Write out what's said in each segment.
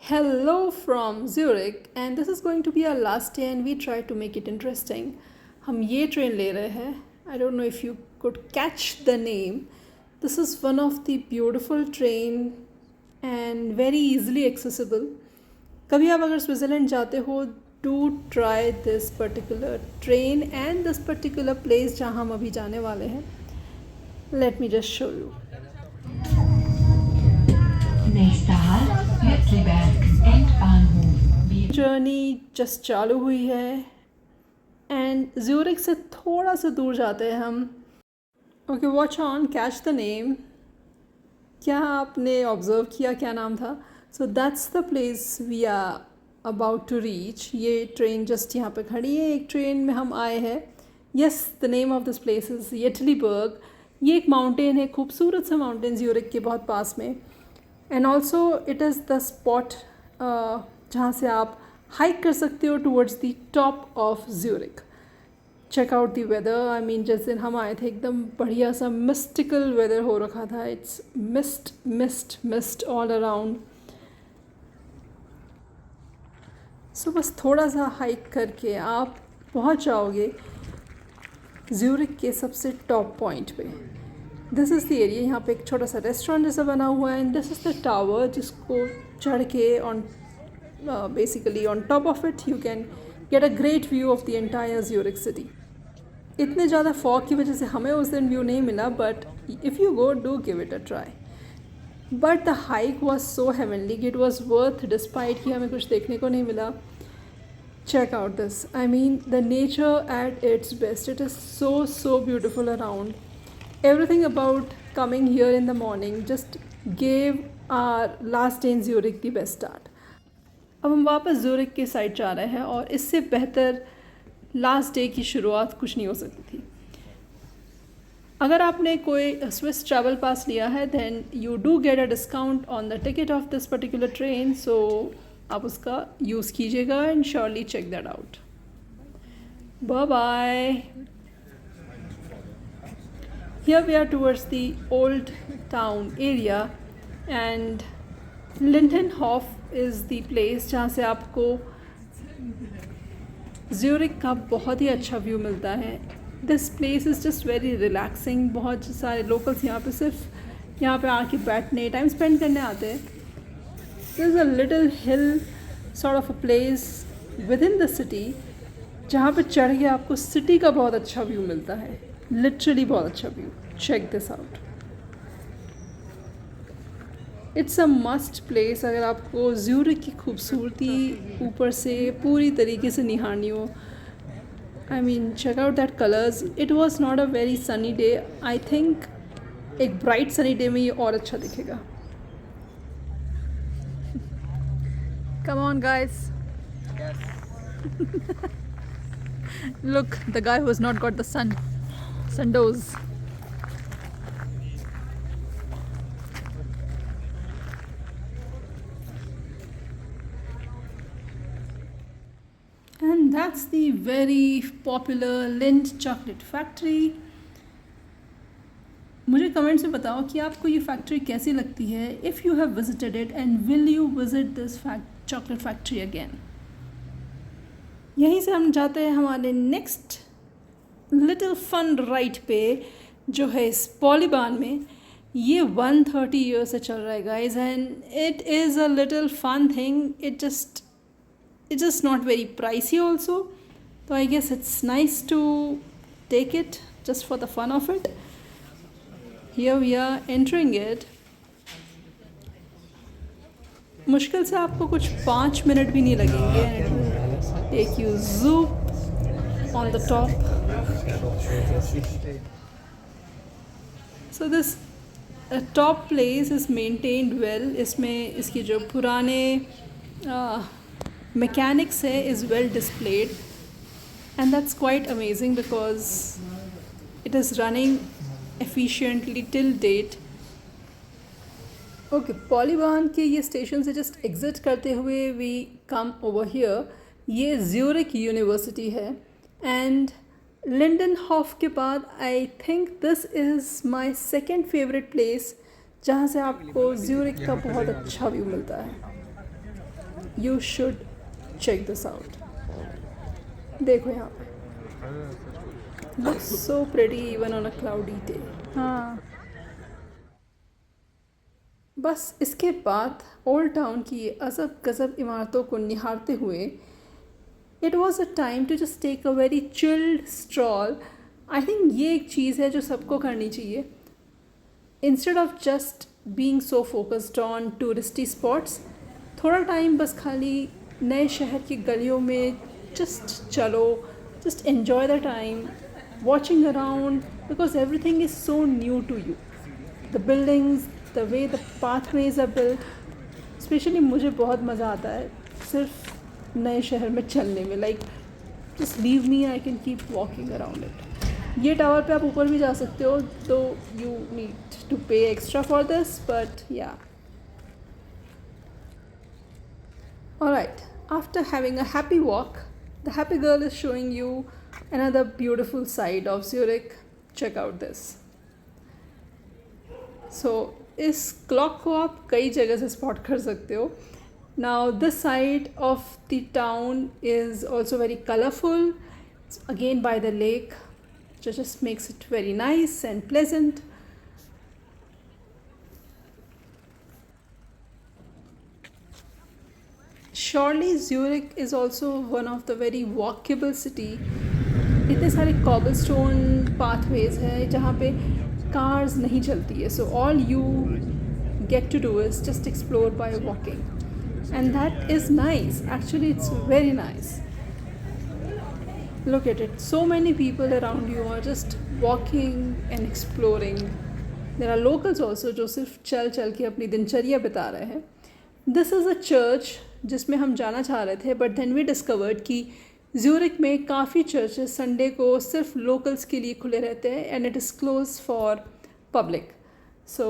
Hello from Zurich, and this is going to be our last day, and we try to make it interesting. हम ये train ले रहे हैं. I don't know if you could catch the name. This is one of the beautiful train and very easily accessible. कभी आप अगर Switzerland जाते हो, do try this particular train and this particular place जहाँ हम अभी जाने वाले हैं. Let me just show you. Nächster Halt, Wetzliberg, Endbahnhof. Journey just चालू हुई है एंड ज्यूरिक से थोड़ा सा दूर जाते हैं हम. Okay, watch on, catch the name. क्या आपने ऑब्ज़र्व किया क्या नाम था? So that's the place we are about to reach. ये ट्रेन जस्ट यहाँ पे खड़ी है. एक ट्रेन में हम आए हैं. Yes, the name of this place is Uetliberg. ये एक माउंटेन है, खूबसूरत सा माउंटेन ज्यूरिक के बहुत पास में. And also it is the spot जहाँ से आप हाइक कर सकते हो towards the top of Zurich. Check out the weather. I mean जिस दिन हम आए थे एकदम बढ़िया सा मिस्टिकल वेदर हो रखा था. It's mist mist mist all around. So बस थोड़ा सा हाइक करके आप पहुँच जाओगे ज्यूरिक के सबसे टॉप पॉइंट पे. This is the area. यहाँ पे एक छोटा सा रेस्टोरेंट जैसा बना हुआ है and this is the tower जिसको चढ़ के on basically on top of it you can get a great view of the entire Zurich city. इतने ज़्यादा फॉग की वजह से हमें उस दिन व्यू नहीं मिला, but if you go do give it a try. But the hike was so heavenly. It was worth despite कि हमें कुछ देखने को नहीं मिला. Check out this. I mean, the nature at its best. It is so beautiful around. Everything about coming here in the morning just gave our last day in Zurich the best start. अब हम वापस Zurich के side जा रहे हैं और इससे बेहतर लास्ट डे की शुरुआत कुछ नहीं हो सकती थी. अगर आपने कोई स्विस ट्रैवल पास लिया है then you do get a discount on the ticket of this particular train. So आप उसका यूज़ कीजिएगा and surely check that out. Bye bye. Here we are towards the old town area and Lindenhof is the place जहाँ से आपको Zurich का बहुत ही अच्छा view मिलता है. This place is just very relaxing. बहुत सारे लोकल्स यहाँ पे सिर्फ यहाँ पे आके बैठने टाइम स्पेंड करने आते हैं. There is a little hill sort of a place within the city जहाँ पे चढ़ के आपको सिटी का बहुत अच्छा व्यू मिलता है. लिटरली बहुत अच्छा view. Check this out. It's a must place अगर आपको ज़्यूरिक की खूबसूरती ऊपर से पूरी तरीके से निहारनी हो. I mean check out that colours. It was not a very sunny day. I think एक ब्राइट सनी डे में ये और अच्छा दिखेगा. Come on, guys. Yes. Look, the guy who has not got the sundoes. And that's the very popular Lind Chocolate Factory. मुझे comments में बताओ कि आपको ये फैक्ट्री कैसी लगती है. If you have visited it and will you visit this chocolate factory again. यहीं से हम जाते हैं हमारे नेक्स्ट लिटिल फन राइड पे जो है इस पॉलीबान में. ये 130 ईयर से चल रहा है guys and it is a little fun thing. It just not very pricey also. तो I guess it's nice to take it just for the fun of it. Here we are entering it. मुश्किल से आपको कुछ 5 minute भी नहीं लगेंगे and it will take you zoop on the top. So this top place is maintained well. इसमें इसकी जो पुराने mechanics है is well displayed and that's quite amazing because it is running efficiently till date. Okay, Polybahn के ये station से just exit करते हुए वी कम ओवर हियर. ये ज़्यूरिक यूनिवर्सिटी है एंड लिंडनहॉफ के बाद I think this is my second favourite place जहाँ से आपको ज़्यूरिक का बहुत अच्छा व्यू मिलता है. You should check this out. देखो यहाँ पे, looks so pretty even on a cloudy day. हाँ बस इसके बाद ओल्ड टाउन की अजब गज़ब इमारतों को निहारते हुए it was a time to just take a very chilled stroll. I think ये एक चीज़ है जो सबको करनी चाहिए. Instead of just being so focused on touristy spots, थोड़ा टाइम बस खाली नए शहर की गलियों में जस्ट चलो, just enjoy the time watching around, because everything is so new to you. The buildings, the way the pathways are built. Specially मुझे बहुत मज़ा आता है सिर्फ नए शहर में चलने में. Like just leave me, I can keep walking around it. ये टावर पे आप ऊपर भी जा सकते हो, तो यू नीड टू पे एक्स्ट्रा फॉर दिस, बट या. Alright, after having a happy walk, the happy girl is showing you another beautiful side of Zurich. Check out this. So, इस क्लॉक को आप कई जगह से स्पॉट कर सकते हो. Now, this side of the town is also very colorful. It's again by the lake, which just makes it very nice and pleasant. Surely Zurich is also one of the very walkable city. इतने सारे cobblestone pathways हैं जहाँ पे cars नहीं चलती है. So all you get to do is just explore by walking. And that is nice. Actually, it's very nice. Look at it. So many people around you are just walking and exploring. There are locals also जो सिर्फ चल चल के अपनी दिनचर्या बिता रहे हैं. This is a church जिसमें हम जाना चाह रहे थे, बट देन वी डिस्कवर्ड कि ज्यूरिक में काफ़ी चर्चेस संडे को सिर्फ लोकल्स के लिए खुले रहते हैं and it is close for public. So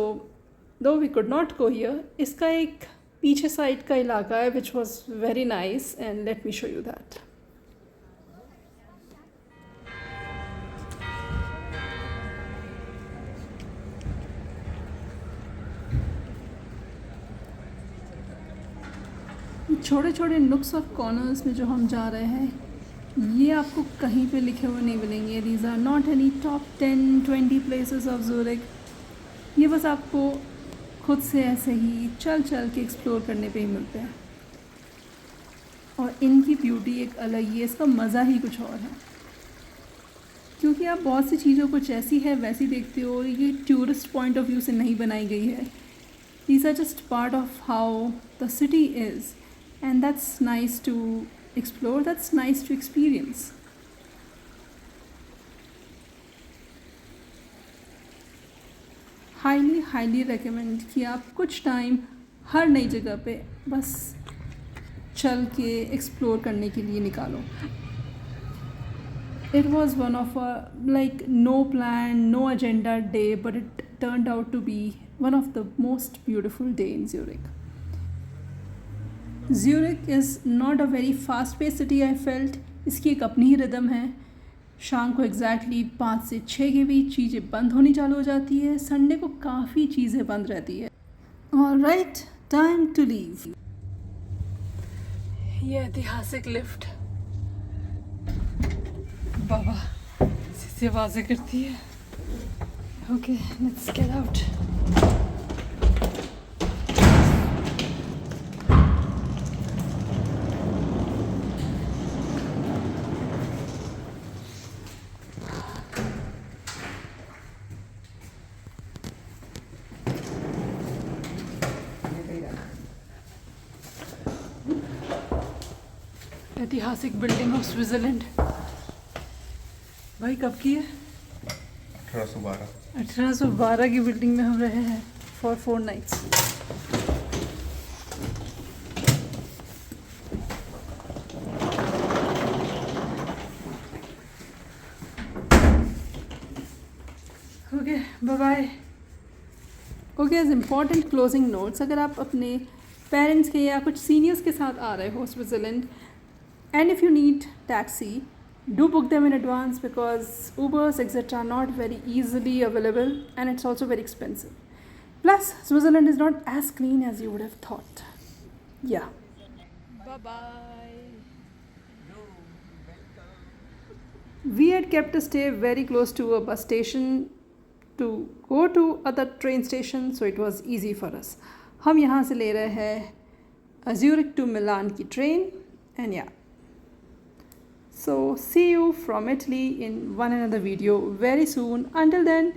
though we could not go here. इसका एक पीछे साइड का इलाका है which was very nice and let me show you that. छोटे छोटे नुक्स और कॉर्नर्स में जो हम जा रहे हैं ये आपको कहीं पे लिखे हुए नहीं मिलेंगे. These are not any top 10-20 places of Zurich. ये बस आपको खुद से ऐसे ही चल चल के एक्सप्लोर करने पे ही मिलते हैं. और इनकी ब्यूटी एक अलग ही है, इसका मज़ा ही कुछ और है. क्योंकि आप बहुत सी चीज़ों को जैसी है वैसी देखते हो. ये टूरिस्ट पॉइंट ऑफ व्यू से नहीं बनाई गई है. These are just part of how the city is. And that's nice to explore, that's nice to experience. Highly recommend कि आप कुछ टाइम हर नई जगह पे बस चल के एक्सप्लोर करने के लिए निकालो. It was one of a like no plan, no agenda day, but it turned out to be one of the most beautiful day in Zurich. Zurich is not a very fast-paced city. I felt इसकी एक अपनी ही rhythm है. शाम को exactly 5 से 6 के बीच चीज़ें बंद होनी चालू हो जाती है. संडे को काफ़ी चीज़ें बंद रहती है. Alright, time to leave. ये ऐतिहासिक लिफ्ट बाबा से आवाज़ें करती है. Okay, let's get out. ऐतिहासिक बिल्डिंग ऑफ स्विट्ज़रलैंड. भाई कब की है? 1812 की बिल्डिंग में हम रहे हैं for 4 nights. Okay, bye bye. Okay, as important closing notes, अगर आप अपने पेरेंट्स के या कुछ सीनियर्स के साथ आ रहे हो Switzerland, and if you need taxi, do book them in advance because Ubers etc are not very easily available and it's also very expensive. Plus Switzerland is not as clean as you would have thought. Yeah. Bye bye. No, welcome. We had kept a stay very close to a bus station to go to other train station, so it was easy for us. हम यहाँ से ले रहे हैं Zurich to Milan की train, and yeah. So see you from Italy in one another video very soon. Until then,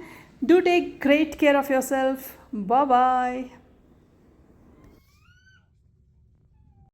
do take great care of yourself. Bye bye.